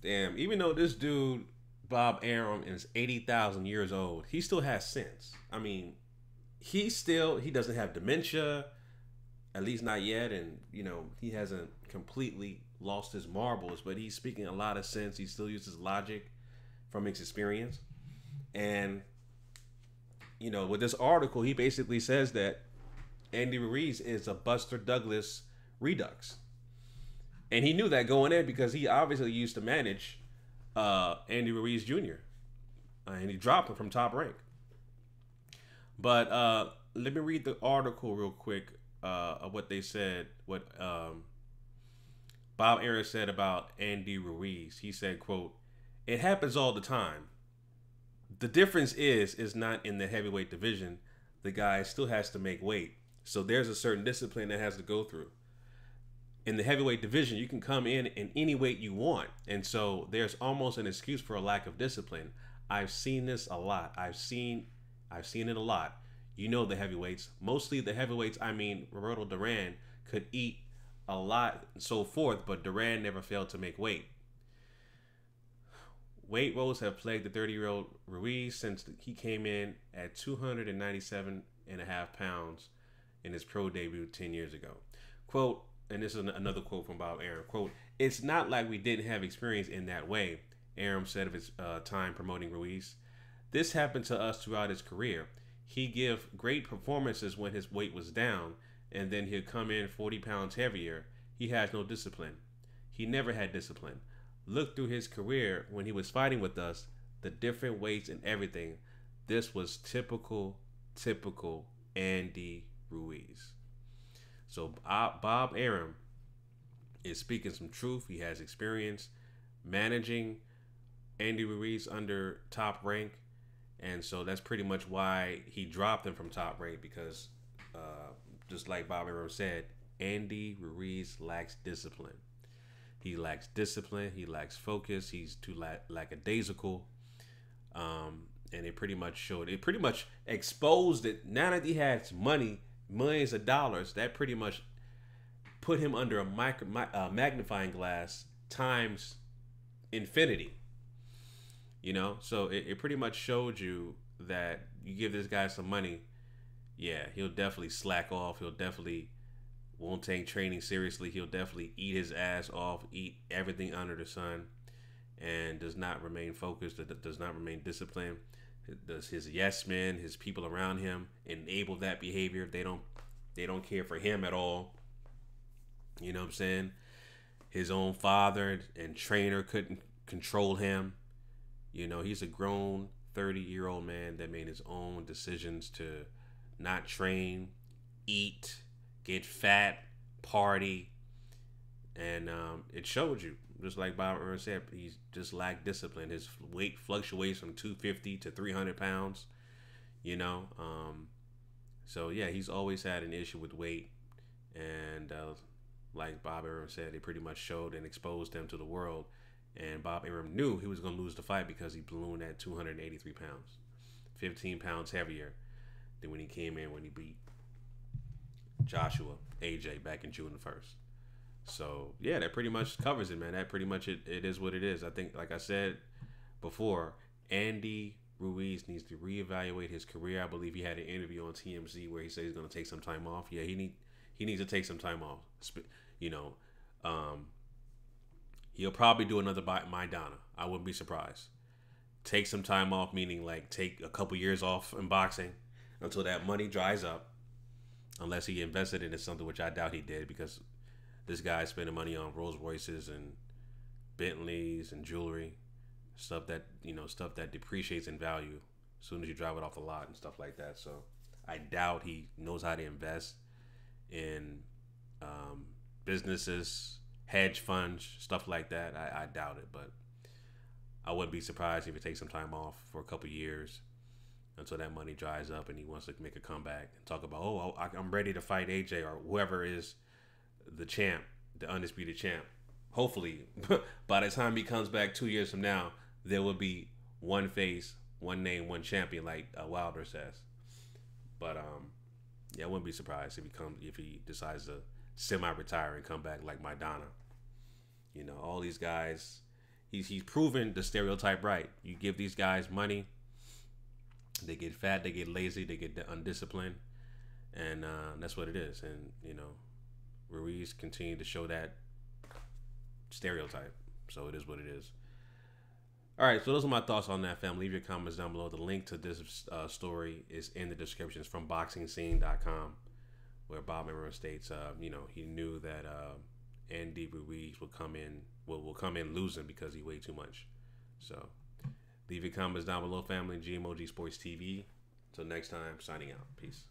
damn, even though this dude, Bob Arum, is 80,000 years old, he still has sense. I mean, he doesn't have dementia, at least not yet, and he hasn't completely lost his marbles, but he's speaking a lot of sense. He still uses logic from his experience. And with this article, he basically says that Andy Ruiz is a Buster Douglas redux. And he knew that going in because he obviously used to manage Andy Ruiz Jr. And he dropped him from Top Rank. But let me read the article real quick of what they said, what Bob Arum said about Andy Ruiz. He said, quote, "It happens all the time. The difference is not in the heavyweight division. The guy still has to make weight. So there's a certain discipline that has to go through. In the heavyweight division, you can come in any weight you want. And so there's almost an excuse for a lack of discipline. I've seen this a lot. I've seen it a lot. The heavyweights, mostly the heavyweights. I mean, Roberto Duran could eat a lot and so forth, but Duran never failed to make weight. Weight woes have plagued the 30-year-old Ruiz since he came in at 297.5 pounds in his pro debut 10 years ago." Quote, and this is another quote from Bob Arum, quote, "It's not like we didn't have experience in that way," Arum said of his time promoting Ruiz. "This happened to us throughout his career. He give great performances when his weight was down, and then he'd come in 40 pounds heavier. He has no discipline. He never had discipline. Look through his career when he was fighting with us, the different weights and everything. This was typical Andy Ruiz." So Bob Arum is speaking some truth. He has experience managing Andy Ruiz under Top Rank. And so that's pretty much why he dropped him from Top Rank, because just like Bob Arum said, Andy Ruiz lacks discipline. He lacks discipline. He lacks focus. He's too lackadaisical. And it pretty much showed. It pretty much exposed it. Now that he has money, millions of dollars, that pretty much put him under a magnifying glass times infinity. So it pretty much showed you that you give this guy some money, yeah, he'll definitely slack off. He'll definitely won't take training seriously. He'll definitely eat his ass off, eat everything under the sun, and does not remain focused, does not remain disciplined. Does his yes men, his people around him, enable that behavior? They don't care for him at all. You know what I'm saying? His own father and trainer couldn't control him. He's a grown 30-year-old man that made his own decisions to not train, eat, get fat, party, and it showed you. Just like Bob Arum said, he's just lacked discipline. His weight fluctuates from 250 to 300 pounds. So yeah, he's always had an issue with weight, and like Bob Arum said, it pretty much showed and exposed him to the world. And Bob Arum knew he was going to lose the fight because he ballooned at 283 pounds, 15 pounds heavier than when he came in when he beat Joshua AJ back in June the 1st. So yeah, that pretty much covers it, man. That pretty much it is what it is. I think, like I said before, Andy Ruiz needs to reevaluate his career. I believe he had an interview on TMZ where he said he's going to take some time off. Yeah, he needs to take some time off. He'll probably do another Maidana. I wouldn't be surprised. Take some time off, meaning like take a couple years off in boxing until that money dries up. Unless he invested into something, which I doubt he did, because this guy's spending money on Rolls Royces and Bentleys and jewelry, stuff that depreciates in value as soon as you drive it off the lot and stuff like that. So I doubt he knows how to invest in businesses, hedge funds, stuff like that. I doubt it, but I wouldn't be surprised if he takes some time off for a couple years until that money dries up and he wants to make a comeback and talk about, oh, I'm ready to fight AJ or whoever is the champ, the undisputed champ. Hopefully, by the time he comes back 2 years from now, there will be one face, one name, one champion, like Wilder says. But yeah, I wouldn't be surprised if he decides to semi-retire and come back like Maidana. All these guys, he's proven the stereotype right. You give these guys money, they get fat, they get lazy, they get undisciplined, and that's what it is. And Ruiz continued to show that stereotype. So it is what it is. All right, so those are my thoughts on that, fam. Leave your comments down below. The link to this story is in the description. It's from BoxingScene.com, where Bob Arum states, he knew that Andy Ruiz will come in losing because he weighed too much. So leave your comments down below, family. GMOG Sports TV. Until next time, signing out. Peace.